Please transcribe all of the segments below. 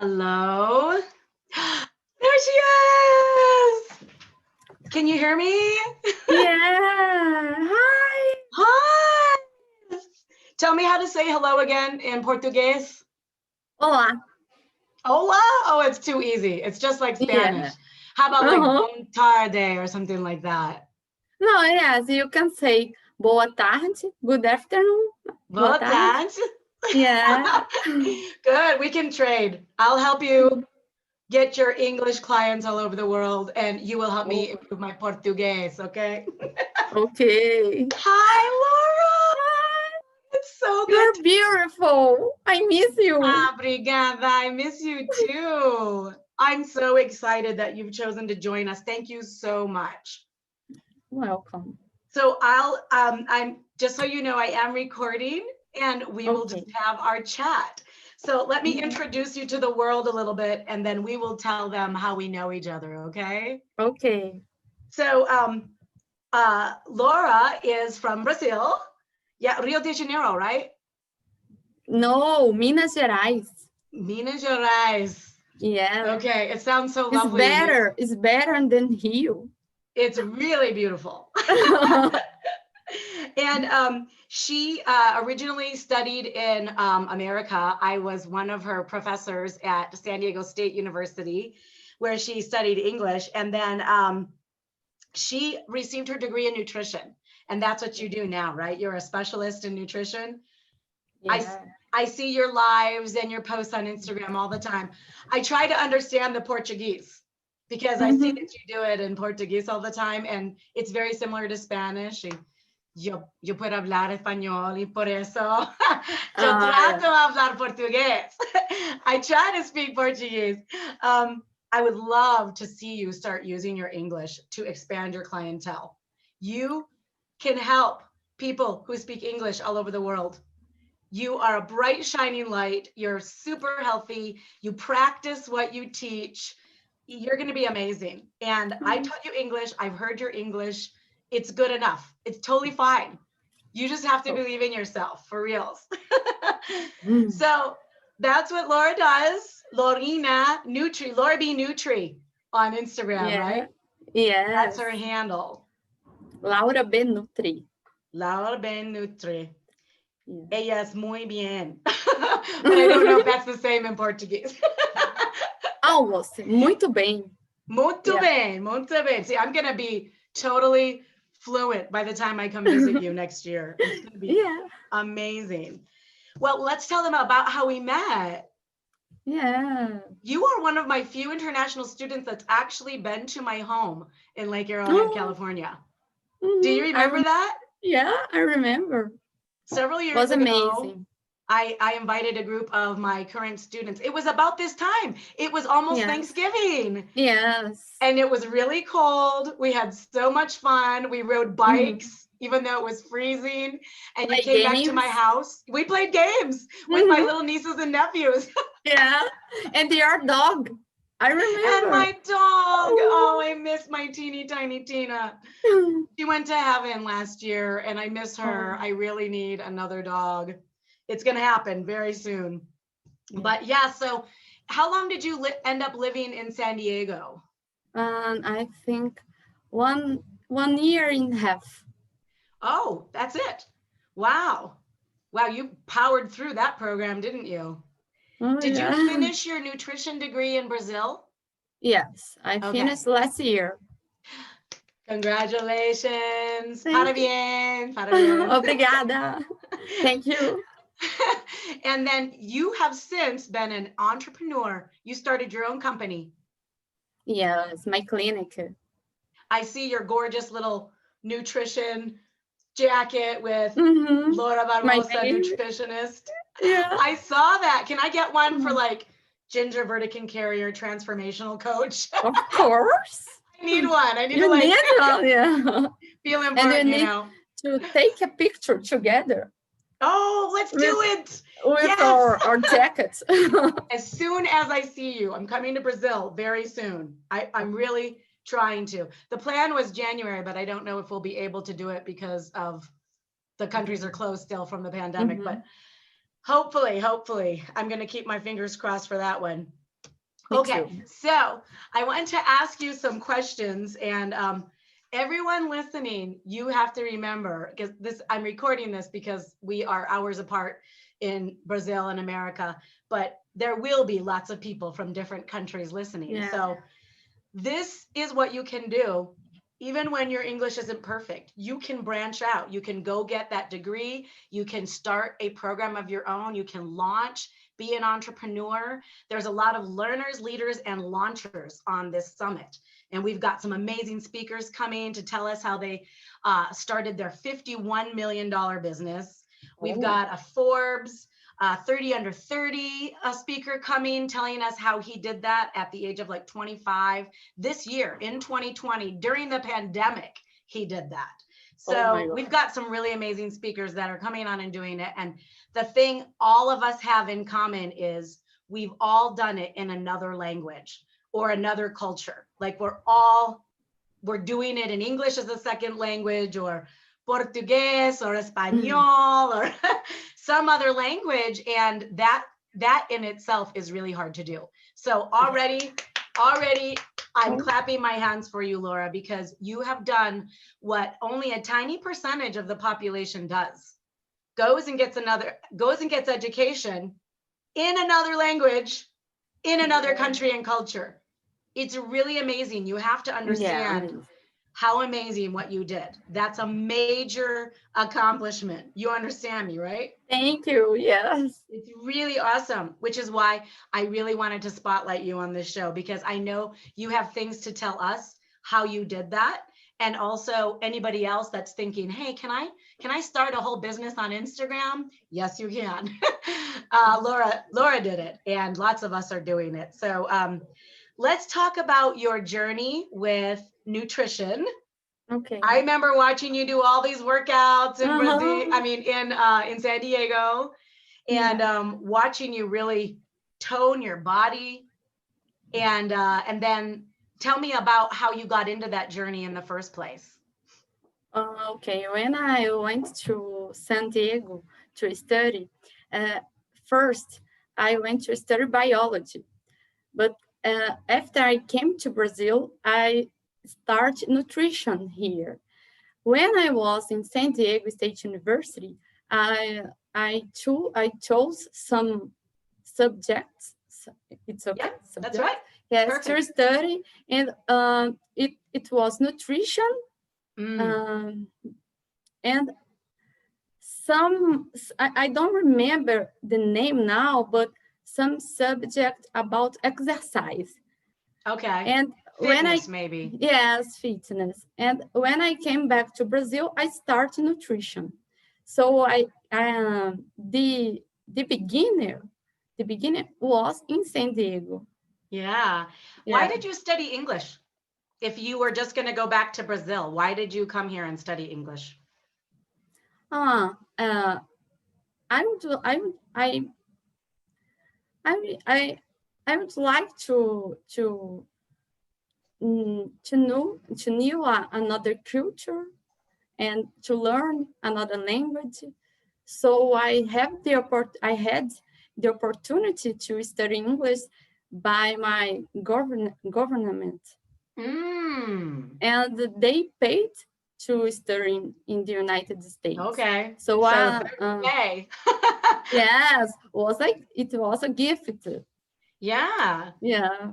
Hello? There she is! Can you hear me? Yeah. Hi. Hi! Tell me how to say hello again in Portuguese. Olá. Hola? Oh, it's too easy. It's just like Spanish. Yeah. How about like Uh-huh. bon tarde or something like that? No, yes, you can say boa tarde, good afternoon, boa Boa tarde. tarde. Yeah. Good, we can trade. I'll help you get your English clients all over the world, and you will help me Oh, improve my Portuguese, okay? okay. Hi, Laura! Hi. It's so good. You're beautiful. I miss you. Obrigada. I miss you too. I'm so excited that you've chosen to join us. Thank you so much. Welcome. So I'm just so you know, I am recording and we will just Okay. have our chat. So let me Yeah. introduce you to the world a little bit and then we will tell them how we know each other, okay? Okay. So Laura is from Brazil. Yeah, Rio de Janeiro, right? No, Minas Gerais. Minas Gerais. Yeah. Okay, it sounds so It's lovely. better. It's better than Rio. It's really beautiful. And she originally studied in America. I was one of her professors at San Diego State University, where she studied English. And then she received her degree in nutrition. And that's what you do now, right? You're a specialist in nutrition. Yeah. I see your lives and your posts on Instagram all the time. I try to understand the Portuguese because I see that you do it in Portuguese all the time, and it's very similar to Spanish. Yo puedo hablar español y por eso yo trato de hablar portugués. I try to speak Portuguese. I would love to see you start using your English to expand your clientele. You can help people who speak English all over the world. You are a bright, shining light. You're super healthy. You practice what you teach. You're going to be amazing. And I taught you English. I've heard your English. It's good enough. It's totally fine. You just have to believe in yourself, for reals. So that's what Laura does. Lorina Nutri, Laura B. Nutri on Instagram, Yeah. right? Yes. That's her handle. Laura B. Nutri. Laura B. Nutri. Yeah. Ella es muy bien. But I don't know if that's the same in Portuguese. Almost. Muito bem. Muito bem, muito bem. See, I'm going to be totally fluent by the time I come visit you next year. It's going to be amazing. Well, let's tell them about how we met. Yeah. You are one of my few international students that's actually been to my home in Lake Arrowhead, California. Do you remember that? Yeah, I remember. Several years was ago, amazing. I invited a group of my current students. It was about this time. It was almost Thanksgiving. Yes. And it was really cold. We had so much fun. We rode bikes, even though it was freezing. And you came back to my house. We played games with my little nieces and nephews. Yeah. And your dog. I remember. And my dog. Oh, I miss my teeny tiny Tina. She went to heaven last year and I miss her. I really need another dog. It's going to happen very soon. But yeah, so how long did you end up living in San Diego? I think one year and a half. Oh, that's it. Wow. Wow, you powered through that program, didn't you? Did you finish your nutrition degree in Brazil? Yes, I finished last year. Congratulations. Parabéns. Parabéns. Obrigada. Thank you. And then you have since been an entrepreneur. You started your own company. Yes, my clinic. I see your gorgeous little nutrition jacket with Laura Barbosa, nutritionist. Yeah. I saw that. Can I get one for like Ginger Vertican Carrier transformational coach? Of course. I need one. I need you to like need one, yeah. feel important, and you need to take a picture together. Oh, let's do it. With our jackets. As soon as I see you, I'm coming to Brazil very soon. I'm really trying to. The plan was January, but I don't know if we'll be able to do it because of the countries are closed still from the pandemic. But hopefully, I'm going to keep my fingers crossed for that one. Me Okay, too. so I want to ask you some questions, and everyone listening, you have to remember, because I'm recording this because we are hours apart in Brazil and America, but there will be lots of people from different countries listening. Yeah. So this is what you can do. Even when your English isn't perfect, you can branch out. You can go get that degree. You can start a program of your own. You can launch, be an entrepreneur. There's a lot of learners, leaders, and launchers on this summit. And we've got some amazing speakers coming to tell us how they started their $51 million business. We've got a Forbes 30 under 30 speaker coming, telling us how he did that at the age of like 25. This year in 2020, during the pandemic, he did that. So we've got some really amazing speakers that are coming on and doing it. And the thing all of us have in common is we've all done it in another language or another culture. Like we're doing it in English as a second language, or Portuguese or Espanol or some other language. And that in itself is really hard to do. So already I'm clapping my hands for you, Laura, because you have done what only a tiny percentage of the population does. Goes and gets education in another language, in another country and culture. It's really amazing. You have to understand how amazing what you did. That's a major accomplishment. You understand me, right? Thank you. Yes. It's really awesome, which is why I really wanted to spotlight you on this show, because I know you have things to tell us how you did that. And also anybody else that's thinking, hey, can I start a whole business on Instagram? Yes, you can. Laura did it, and lots of us are doing it. So let's talk about your journey with nutrition. Okay. I remember watching you do all these workouts in Brazil, I mean, in San Diego, and watching you really tone your body. And then tell me about how you got into that journey in the first place. Okay, when I went to San Diego to study, first I went to study biology, but after I came to Brazil, I started nutrition here. When I was in San Diego State University, I chose some subjects. It's okay. Yep, that's right. Yes, Perfect. to study, and it was nutrition. And some, I don't remember the name now, but some subject about exercise. Okay. And fitness, maybe. Yes, fitness. And when I came back to Brazil, I started nutrition. So the beginning was in San Diego. Yeah. Why did you study English? If you were just going to go back to Brazil, why did you come here and study English? I would like to know another culture and to learn another language. So I had the opportunity to study English by my government. And they paid to study in the United States. Okay. So hey. Yes, it was a gift. Yeah. Yeah.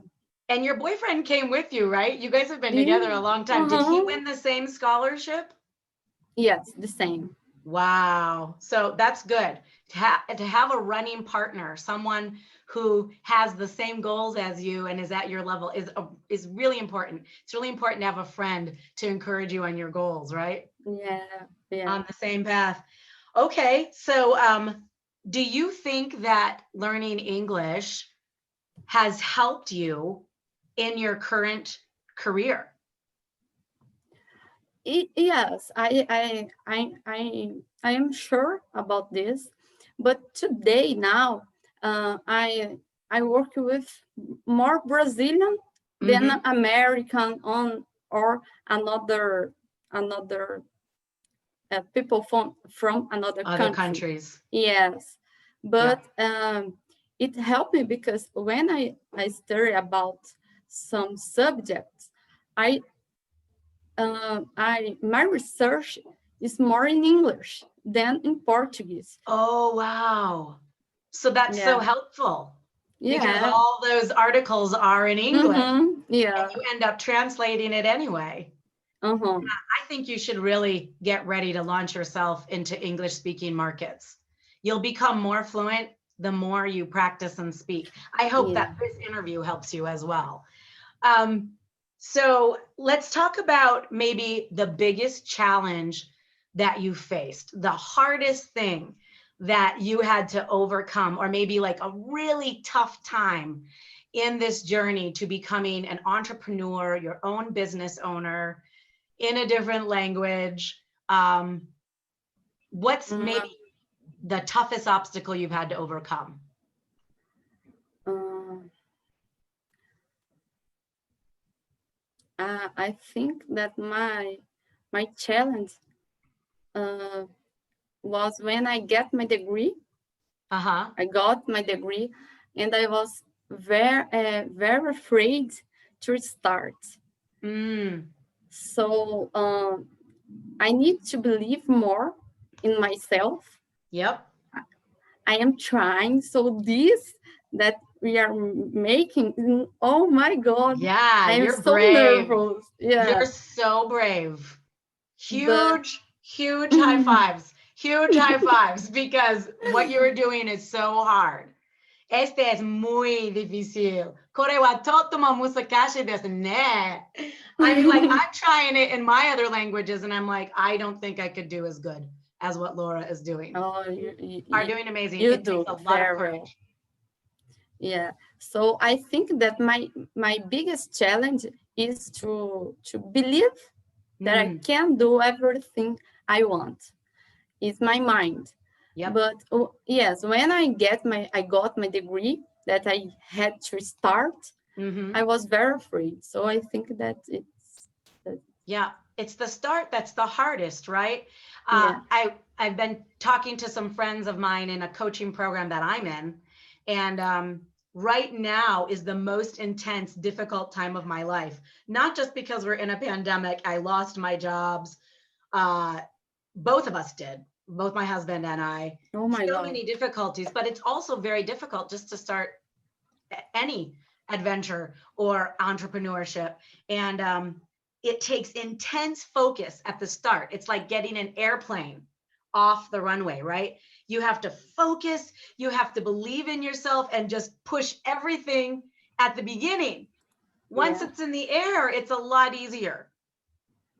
And your boyfriend came with you, right? You guys have been together a long time. Did he win the same scholarship? Yes, the same. Wow. So that's good. To have a running partner, someone who has the same goals as you and is at your level is really important. It's really important to have a friend to encourage you on your goals, right? Yeah. On the same path. Okay. So do you think that learning English has helped you in your current career? Yes, I am sure about this, but today now I work with more Brazilian than American or another people from other countries. Yes, but it helped me because when I study about some subjects, my research is more in English than in Portuguese. Oh, wow. So that's so Yeah. helpful because Yeah. all those articles are in English and Yeah. you end up translating it anyway. Uh-huh. I think you should really get ready to launch yourself into English speaking markets. You'll become more fluent the more you practice and speak. I hope Yeah. that this interview helps you as well. So let's talk about maybe the biggest challenge that you faced, the hardest thing that you had to overcome, or maybe like a really tough time in this journey to becoming an entrepreneur, your own business owner in a different language. What's Mm, maybe the toughest obstacle you've had to overcome? I think that my challenge was when I get my degree. Uh-huh. I got my degree, and I was very afraid to start. So I need to believe more in myself. Yep. I am trying. So this that we are making, oh my God, Yeah, I am you're so brave. nervous. Yeah, You're so brave. but Huge high fives. Huge high fives because what you're doing is so hard. Este es muy difícil. Kore wa totomo musakashi desu ne. I mean, like, I'm trying it in my other languages, and I'm like, I don't think I could do as good as what Laura is doing. oh, Are doing amazing. you It do takes a lot of very courage. well. Yeah. So I think that my biggest challenge is to believe that I can do everything I want. It's my mind. Yep. But yes, when I got my degree that I had to start, I was very afraid. So I think that yeah, it's the start that's the hardest, right? Yeah. I've been talking to some friends of mine in a coaching program that I'm in, and right now is the most intense, difficult time of my life. Not just because we're in a pandemic, I lost my jobs. Both of us did, both my husband and I. Oh my So God. many difficulties, but it's also very difficult just to start any adventure or entrepreneurship. And it takes intense focus at the start. It's like getting an airplane off the runway, right? You have to focus, you have to believe in yourself and just push everything at the beginning. Once it's in the air, it's a lot easier.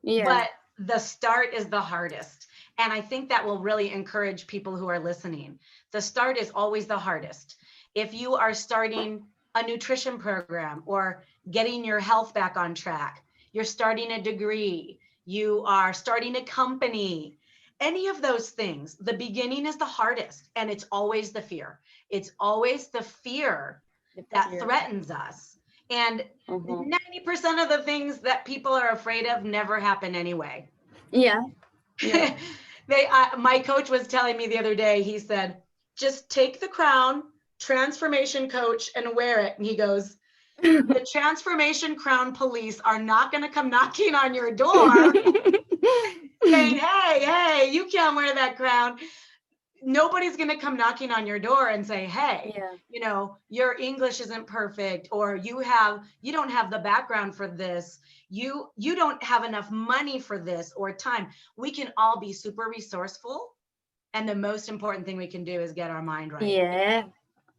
Yeah. But the start is the hardest. And I think that will really encourage people who are listening. The start is always the hardest. If you are starting a nutrition program or getting your health back on track, you're starting a degree, you are starting a company, any of those things, the beginning is the hardest. And it's always the fear. It's always the fear that threatens us. And 90% of the things that people are afraid of never happen anyway. Yeah. My coach was telling me the other day, he said, just take the crown, transformation coach, and wear it. And he goes, the transformation crown police are not going to come knocking on your door saying, hey, you can't wear that crown. Nobody's going to come knocking on your door and say, hey, your English isn't perfect, or you don't have the background for this. You don't have enough money for this or time. We can all be super resourceful. And the most important thing we can do is get our mind right. Yeah.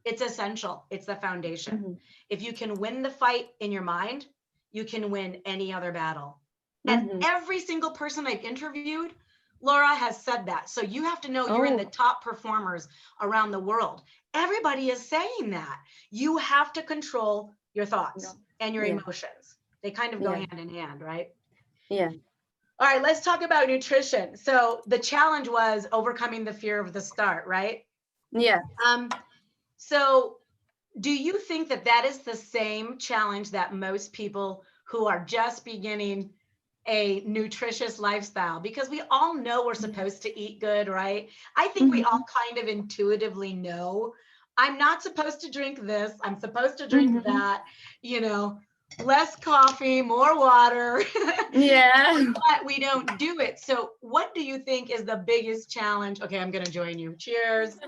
It's essential. It's the foundation. If you can win the fight in your mind, you can win any other battle. And every single person I've interviewed, Laura, has said that. So you have to know you're in the top performers around the world. Everybody is saying that. You have to control your thoughts and your emotions. They kind of go hand in hand, right? Yeah. All right, let's talk about nutrition. So the challenge was overcoming the fear of the start, right? Yeah. So do you think that that is the same challenge that most people who are just beginning a nutritious lifestyle, because we all know we're supposed to eat good, right? I think we all kind of intuitively know I'm not supposed to drink this. I'm supposed to drink Mhm. that, you know, less coffee, more water. Yeah. But we don't do it. So what do you think is the biggest challenge? Okay, I'm going to join you. Cheers.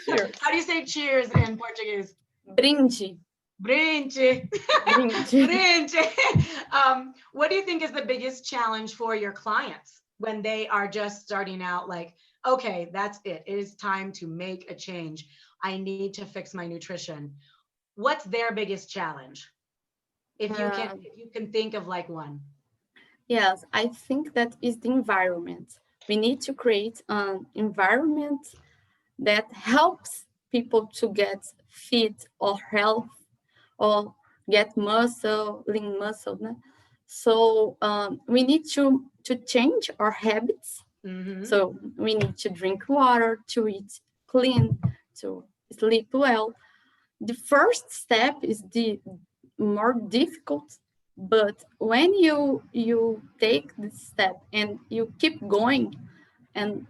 Cheers. How do you say cheers in Portuguese? Brinde. Brinde. Brinde. Brinde. What do you think is the biggest challenge for your clients when they are just starting out? Like, okay, that's it. It is time to make a change. I need to fix my nutrition. What's their biggest challenge? If you can, Uh, if you can think of like one. yes, I think that is the environment. We need to create an environment that helps people to get fit or health or get muscle, lean muscle. Né? So we need to change our habits. Mm-hmm. So we need to drink water, to eat clean, to sleep well. The first step is the more difficult, but when you take this step and you keep going and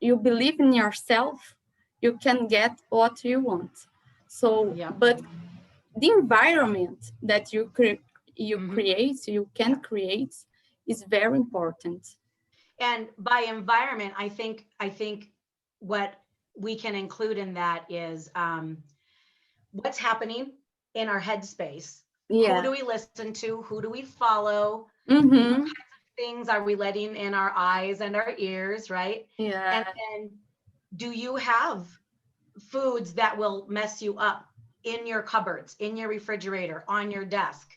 you believe in yourself, you can get what you want. So, Yeah. but the environment that you Mhm. create, you can Yeah. create, is very important. And by environment, I think what we can include in that is what's happening in our headspace. Who Yeah. do we listen to? Who do we follow? Mm-hmm. Things are we letting in our eyes and our ears, right? Yeah. And then do you have foods that will mess you up in your cupboards, in your refrigerator, on your desk?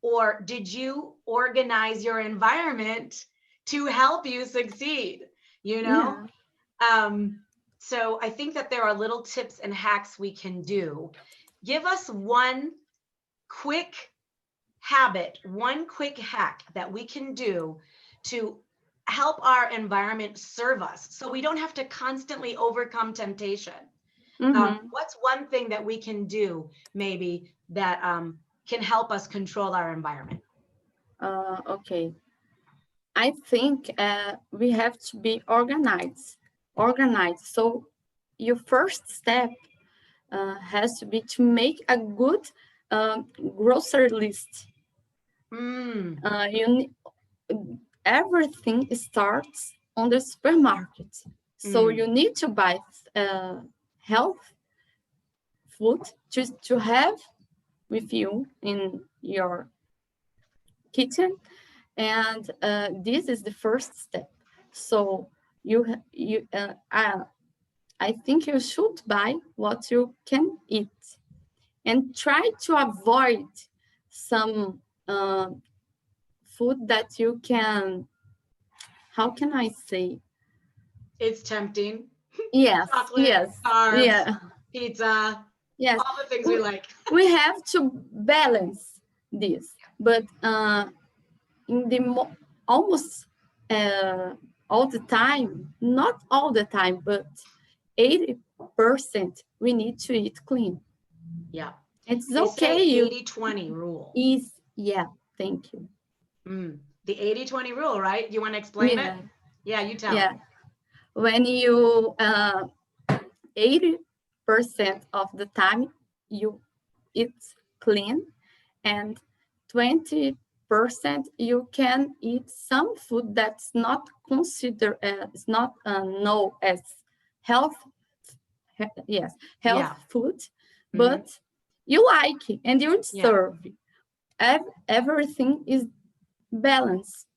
Or did you organize your environment to help you succeed? You know? Yeah. So I think that there are little tips and hacks we can do. Give us one quick habit, one quick hack that we can do to help our environment serve us so we don't have to constantly overcome temptation. Mm-hmm. What's one thing that we can do maybe that can help us control our environment? Okay. I think we have to be organized. Organized. So your first step has to be to make a good grocery list. Mm, You everything starts on the supermarket. So you need to buy health food to have with you in your kitchen, and this is the first step. So I think you should buy what you can eat and try to avoid some food that you can, how can I say? it's tempting. Yes, Chocolate, yes, carbs, yeah, pizza, yes. all the things we like. We have to balance this, but in the almost all the time, not all the time, but 80% we need to eat clean. Yeah. It's They say okay. You 80-20 rule. is, yeah, thank you. The 80-20 rule, right? You want to explain it? Yeah, Yeah, you tell. yeah. When you 80% of the time you eat clean, and 20% you can eat some food that's not considered is not known as health, yes, health Yeah. food, Mhm. but you like it and you Yeah. deserve it. Everything is balanced.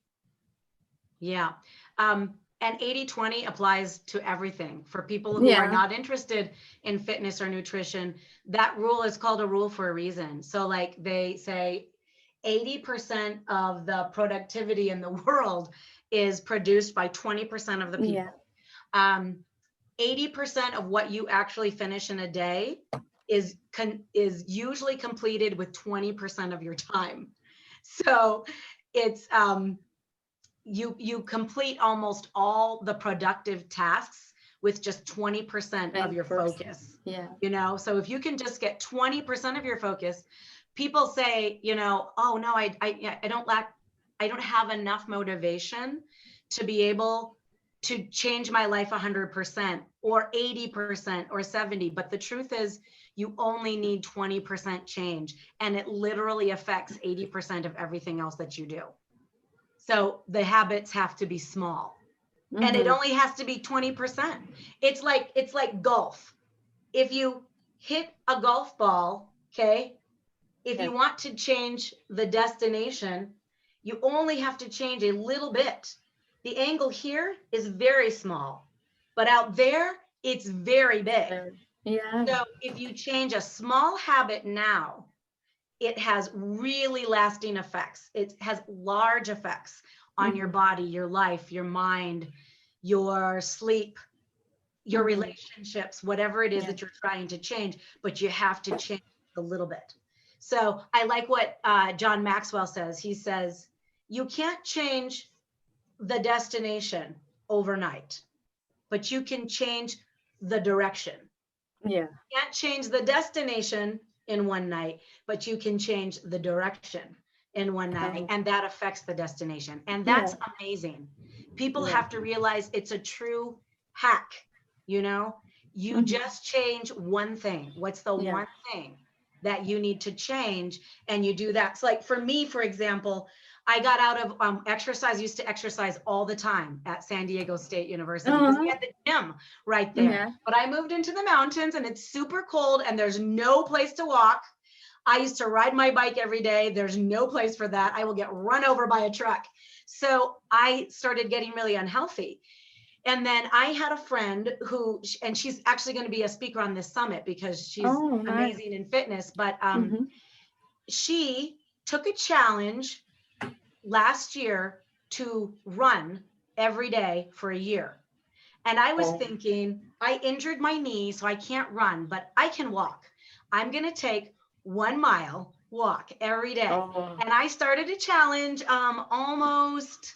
Yeah. And 80-20 applies to everything. For people who are Yeah. not interested in fitness or nutrition, that rule is called a rule for a reason. So like they say 80% of the productivity in the world is produced by 20% of the people. Yeah. 80% of what you actually finish in a day is usually completed with 20% of your time. So it's you complete almost all the productive tasks with just 20% of your 20%. focus. Yeah. You know, so if you can just get 20% of your focus, people say, you know, oh no, I don't have enough motivation to be able to change my life 100% or 80% or 70, but the truth is you only need 20% change, and it literally affects 80% of everything else that you do. So the habits have to be small, and it only has to be 20%. It's like golf. If you hit a golf ball, okay, if you want to change the destination, you only have to change a little bit. The angle here is very small, but out there, it's very big. Yeah. So if you change a small habit now, it has really lasting effects. It has large effects on your body, your life, your mind, your sleep, your relationships, whatever it is that you're trying to change, but you have to change a little bit. So I like what John Maxwell says. He says, you can't change the destination overnight, but you can change the direction. Yeah. You can't change the destination in one night, but you can change the direction in one night, and that affects the destination. And that's amazing. People have to realize it's a true hack. You know, you just change one thing. What's the one thing that you need to change? And you do that. It's like for me, for example, I got out of exercise, used to exercise all the time at San Diego State University because we had the gym right there. But I moved into the mountains and it's super cold and there's no place to walk. I used to ride my bike every day. There's no place for that. I will get run over by a truck. So I started getting really unhealthy. And then I had a friend who, and she's actually going to be a speaker on this summit because she's amazing in fitness, but she took a challenge last year to run every day for a year. And I was thinking, I injured my knee, so I can't run, but I can walk. I'm going to take 1 mile walk every day. And I started a challenge almost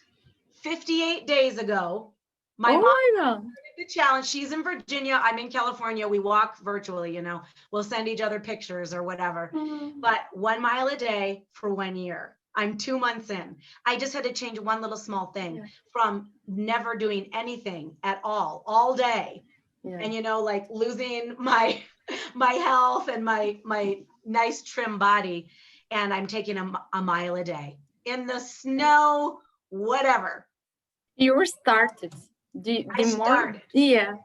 58 days ago. My mom started the challenge. She's in Virginia. I'm in California. We walk virtually, you know, we'll send each other pictures or whatever, but 1 mile a day for 1 year. I'm 2 months in. I just had to change one little small thing from never doing anything at all day. And, you know, like losing my health and my nice trim body. And I'm taking a mile a day in the snow, whatever. You were started. I started. Yeah,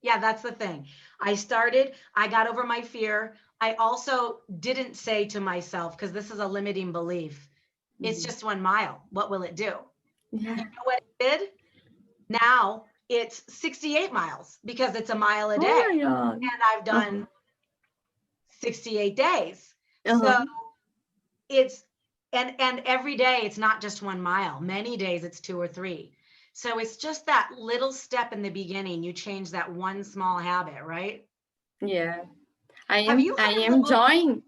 that's the thing. I started, I got over my fear. I also didn't say to myself, because this is a limiting belief, it's just 1 mile. What will it do? You know what it did? Now it's 68 miles because it's a mile a day. And I've done 68 days. So it's, and every day it's not just 1 mile. Many days it's 2 or 3. So it's just that little step in the beginning. You change that one small habit, right? Yeah. I am joining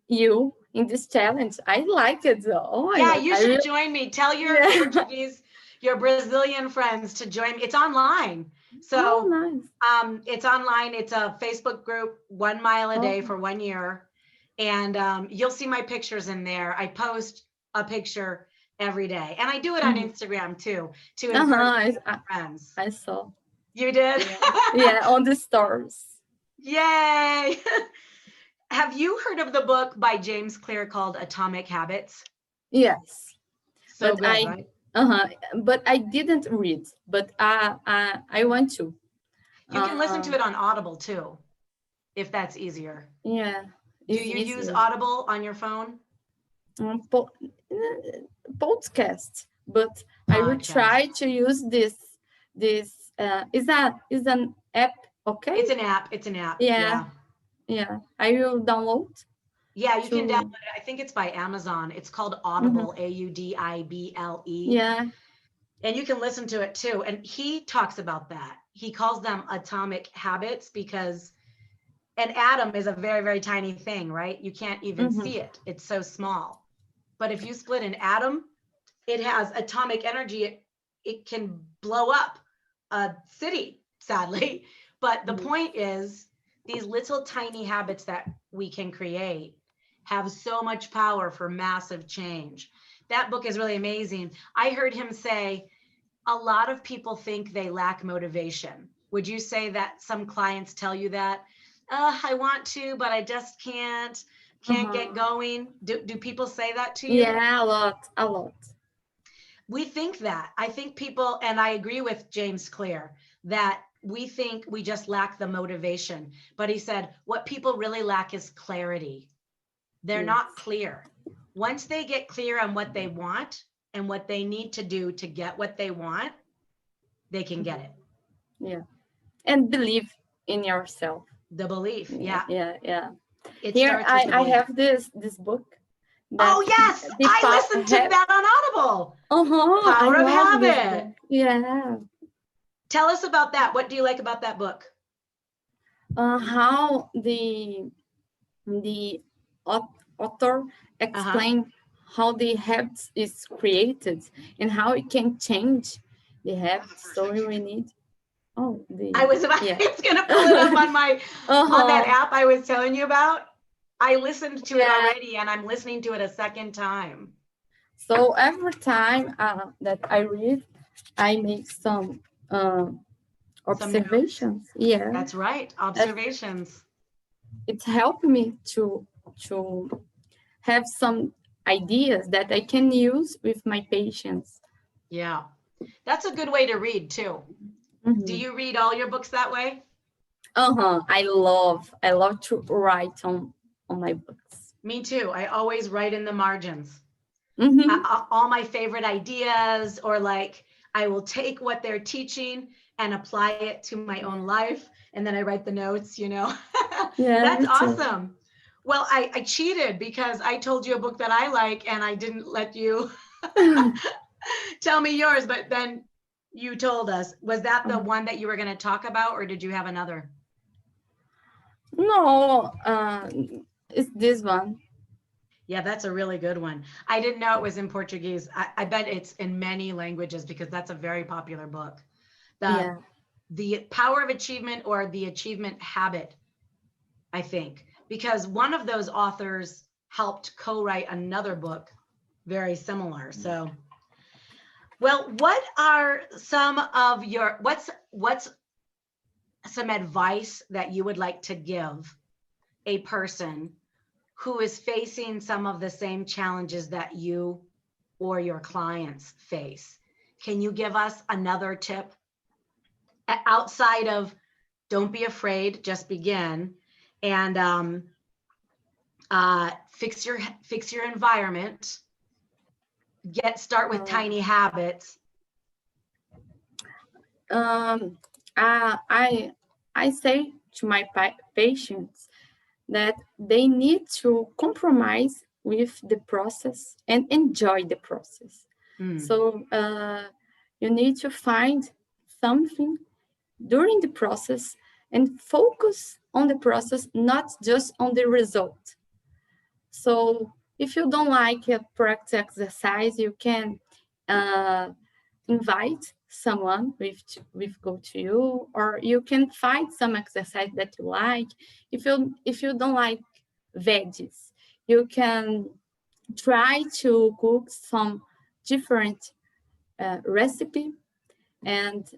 you in this challenge. I like it though. You should join me. Tell your Portuguese, your Brazilian friends to join me. It's online. So nice. It's online. It's a Facebook group, 1 mile a day for 1 year. And you'll see my pictures in there. I post a picture every day. And I do it on Instagram too, to encourage my friends. I saw. You did? Yeah, on the stores. Yay. Have you heard of the book by James Clear called Atomic Habits? Yes. So good, right? But I didn't read, but I want to. You can listen to it on Audible too, if that's easier. Yeah. Do you use Audible on your phone? Podcast, but I will try to use this. Is an app, okay? It's an app. Yeah. I will download. Yeah, you can download it. I think it's by Amazon. It's called Audible, Audible. Yeah. And you can listen to it too. And he talks about that. He calls them atomic habits because an atom is a very, very tiny thing, right? You can't even see it. It's so small. But if you split an atom, it has atomic energy. It can blow up a city, sadly. But the point is, these little tiny habits that we can create have so much power for massive change. That book is really amazing. I heard him say, a lot of people think they lack motivation. Would you say that some clients tell you that? I want to, but I just can't get going. Do people say that to you? Yeah, a lot. We think that. I think people, and I agree with James Clear, that we think we just lack the motivation. But he said, what people really lack is clarity. They're not clear. Once they get clear on what they want and what they need to do to get what they want, they can get it. Yeah. And believe in yourself. The belief. Yeah. It Here starts with the I belief. have this book. Oh yes, I listened to that on Audible. Power of Habit. Yeah. Tell us about that. What do you like about that book? How the author explain how the habit is created and how it can change the habit. So we need. I was about. It's gonna pull it up on my on that app I was telling you about. I listened to it already, and I'm listening to it a second time. So every time that I read, I make some observations. Yeah, that's right. Observations. It's helped me to have some ideas that I can use with my patients. Yeah, that's a good way to read too. Do you read all your books that way? I love to write on my books. Me too. I always write in the margins. All my favorite ideas, or like I will take what they're teaching and apply it to my own life, and then I write the notes, you know. That's awesome. Well, I cheated because I told you a book that I like and I didn't let you tell me yours, but then you told us. Was that the one that you were going to talk about, or did you have another? No, it's this one. Yeah, that's a really good one. I didn't know it was in Portuguese. I bet it's in many languages because that's a very popular book. The Power of Achievement, or The Achievement Habit, I think, because one of those authors helped co-write another book very similar. So, well, what are some of your, what's some advice that you would like to give a person who is facing some of the same challenges that you or your clients face? Can you give us another tip outside of don't be afraid, just begin, and fix your environment, start with tiny habits? I say to my patients that they need to compromise with the process and enjoy the process. So you need to find something during the process and focus on the process, not just on the result. So if you don't like a practice exercise, you can invite someone with go to you, or you can find some exercise that you like. If you don't like veggies, you can try to cook some different recipe and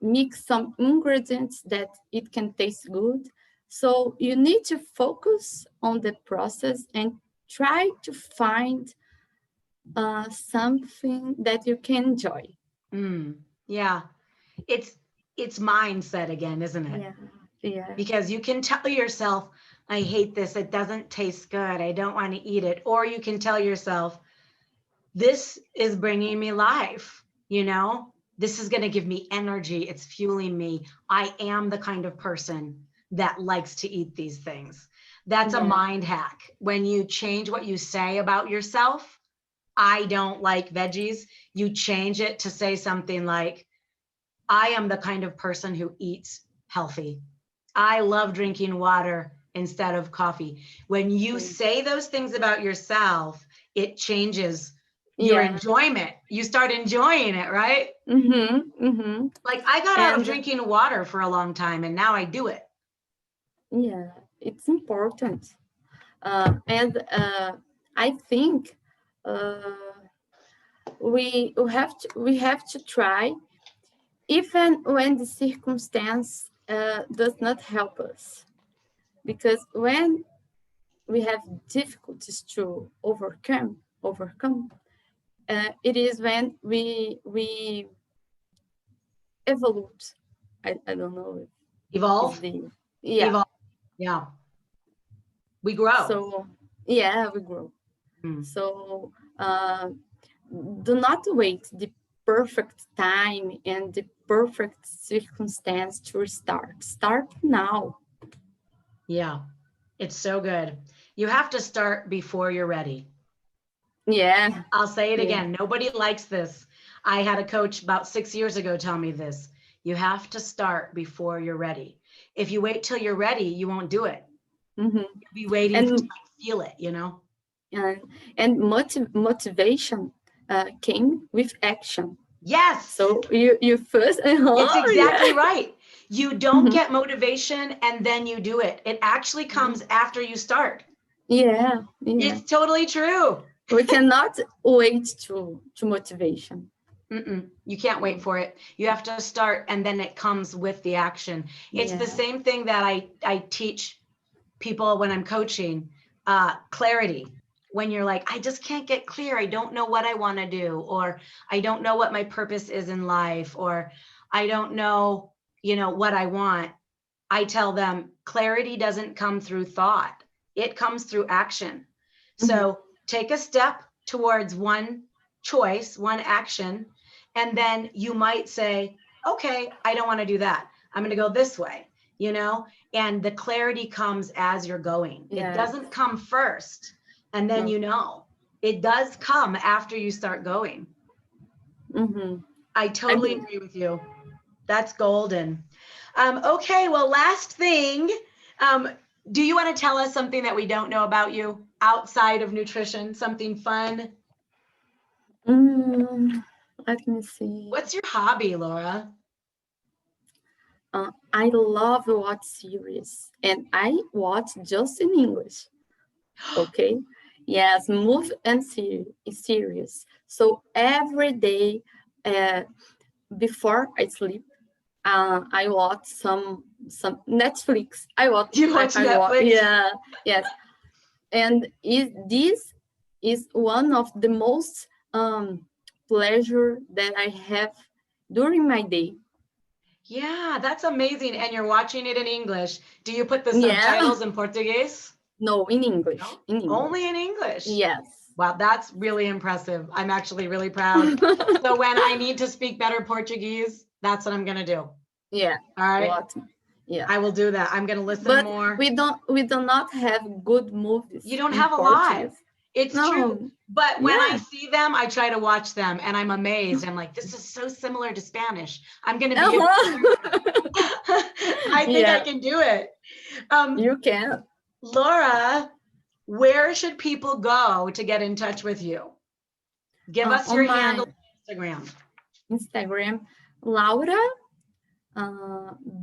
mix some ingredients that it can taste good. So you need to focus on the process and try to find something that you can enjoy. Yeah, it's mindset again, isn't it? Yeah. Because you can tell yourself, I hate this, it doesn't taste good, I don't want to eat it. Or you can tell yourself, this is bringing me life, you know, this is going to give me energy, it's fueling me. I am the kind of person that likes to eat these things. That's a mind hack. When you change what you say about yourself, I don't like veggies, you change it to say something like, I am the kind of person who eats healthy. I love drinking water instead of coffee. When you say those things about yourself, it changes your enjoyment. You start enjoying it, right? Like I got out of drinking water for a long time and now I do it. Yeah, it's important. And I think we have to try, even when the circumstance does not help us. Because when we have difficulties to overcome, it is when we evolve. I don't know. Evolve. Yeah. Evolve. Yeah. We grow. So yeah, we grow. So do not wait the perfect time and the perfect circumstance to start. Start now. Yeah, it's so good. You have to start before you're ready. Yeah. I'll say it again. Nobody likes this. I had a coach about 6 years ago tell me this. You have to start before you're ready. If you wait till you're ready, you won't do it. Mm-hmm. You'll be waiting to feel it, you know? And motivation came with action. Yes. So you first. It's exactly right. You don't get motivation and then you do it. It actually comes after you start. Yeah. It's totally true. We cannot wait to motivation. You can't wait for it. You have to start and then it comes with the action. It's the same thing that I teach people when I'm coaching, clarity. When you're like, I just can't get clear. I don't know what I want to do, or I don't know what my purpose is in life, or I don't know, what I want. I tell them clarity doesn't come through thought. It comes through action. So take a step towards one choice, one action, and then you might say, okay, I don't want to do that. I'm going to go this way, and the clarity comes as you're going. It doesn't come first. And then, it does come after you start going. I totally agree with you. That's golden. Okay, well, last thing, do you want to tell us something that we don't know about you outside of nutrition, something fun? Let me see. What's your hobby, Laura? I love watch series, and I watch just in English. Okay. Yes, move and series. So every day before I sleep, I watch some Netflix. You watch Netflix? Yes. And this is one of the most pleasure that I have during my day. Yeah, that's amazing. And you're watching it in English. Do you put the subtitles in Portuguese? No, in English. No? In English. Only in English? Yes. Wow, that's really impressive. I'm actually really proud. So when I need to speak better Portuguese, that's what I'm going to do. Yeah. All right. Yeah. I will do that. I'm going to listen more. We do not have good movies. You don't have a lot. It's true. But when I see them, I try to watch them and I'm amazed. I'm like, this is so similar to Spanish. I'm going to be I think I can do it. You can. Laura, where should people go to get in touch with you? Give us your handle on Instagram. Instagram, Laura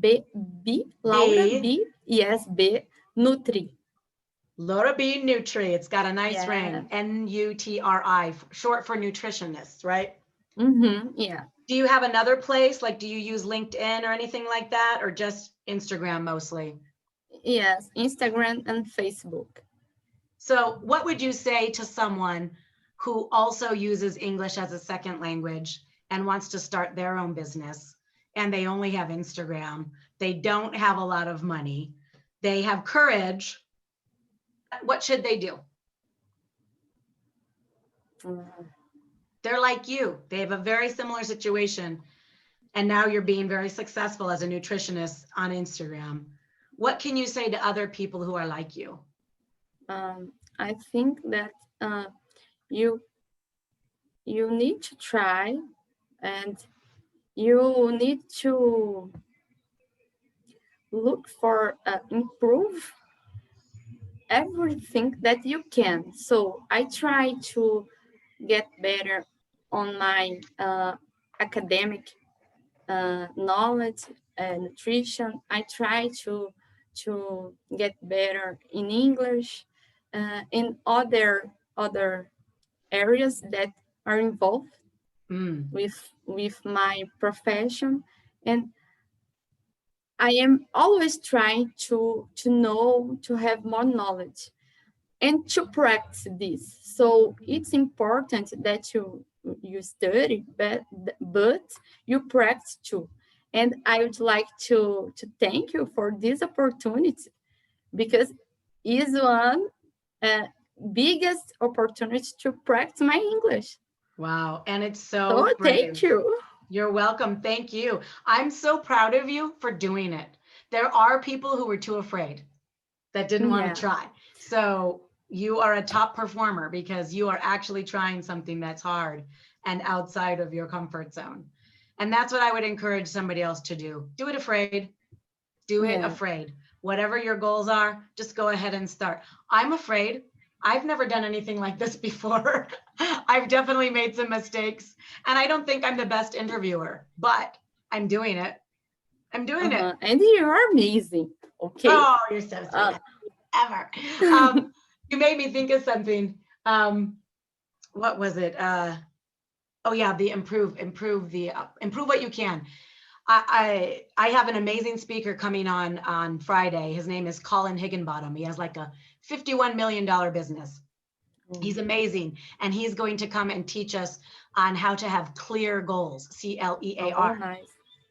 B Nutri. Laura B Nutri. It's got a nice ring. Nutri, short for nutritionist, right? Yeah. Do you have another place? Like, do you use LinkedIn or anything like that, or just Instagram mostly? Yes, Instagram and Facebook. So what would you say to someone who also uses English as a second language and wants to start their own business, and they only have Instagram? They don't have a lot of money. They have courage. What should they do? They're like you. They have a very similar situation. And now you're being very successful as a nutritionist on Instagram. What can you say to other people who are like you? I think that you need to try, and you need to look for improve everything that you can. So I try to get better on my academic knowledge and nutrition. I try to get better in English, in other areas that are involved Mm. with my profession, and I am always trying to know, to have more knowledge and to practice this. So it's important that you study, but you practice too. And I would like to thank you for this opportunity, because it's one uh, biggest opportunity to practice my English. Wow. And it's so So brave. thank you. You're welcome. Thank you. I'm so proud of you for doing it. There are people who were too afraid, that didn't want Yeah. to try. So you are a top performer because you are actually trying something that's hard and outside of your comfort zone. And that's what I would encourage somebody else to do. Do it afraid. Do it Yeah. afraid. Whatever your goals are, just go ahead and start. I'm afraid. I've never done anything like this before. I've definitely made some mistakes, and I don't think I'm the best interviewer, but I'm doing it. I'm doing it. And you are amazing. Okay. Oh, you're so sweet. Ever. You made me think of something. What was it? Oh yeah, the improve what you can. I have an amazing speaker coming on Friday. His name is Colin Higginbottom. He has like a $51 million business. He's amazing. And he's going to come and teach us on how to have clear goals, CLEAR. Oh, nice.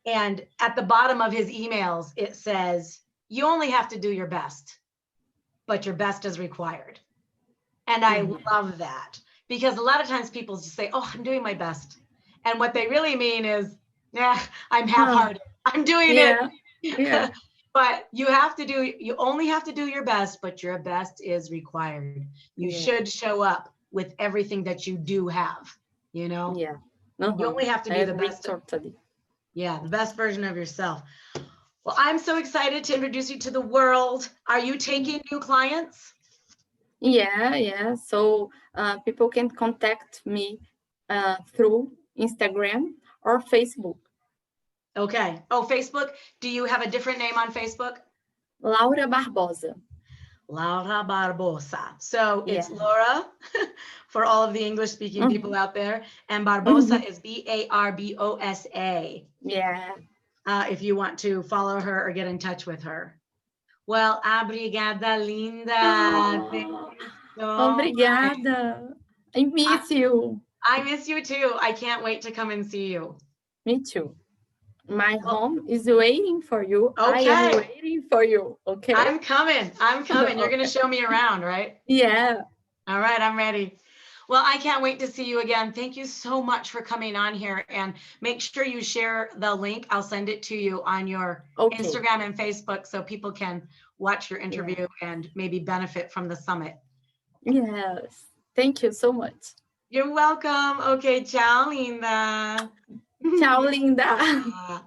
And at the bottom of his emails, it says, you only have to do your best, but your best is required. And I love that, because a lot of times people just say, oh, I'm doing my best. And what they really mean is, yeah, I'm half-hearted. I'm doing it. Yeah. But you only have to do your best, but your best is required. You should show up with everything that you do have, you know? Yeah. You only have to be the best. Totally. Yeah, the best version of yourself. Well, I'm so excited to introduce you to the world. Are you taking new clients? Yeah. So people can contact me through Instagram or Facebook. Okay. Oh, Facebook. Do you have a different name on Facebook? Laura Barbosa. Laura Barbosa. So it's Laura for all of the English speaking people out there. And Barbosa is Barbosa. Yeah. If you want to follow her or get in touch with her. Well, obrigada, linda. Thank you so Obrigada. I miss you. I miss you too. I can't wait to come and see you. Me too. My home is waiting for you. Okay. I am waiting for you. Okay. I'm coming. You're going to show me around, right? Yeah. All right. I'm ready. Well, I can't wait to see you again. Thank you so much for coming on here, and make sure you share the link. I'll send it to you on your Instagram and Facebook so people can watch your interview and maybe benefit from the summit. Yes. Thank you so much. You're welcome. Okay. Ciao, linda. Ciao, linda.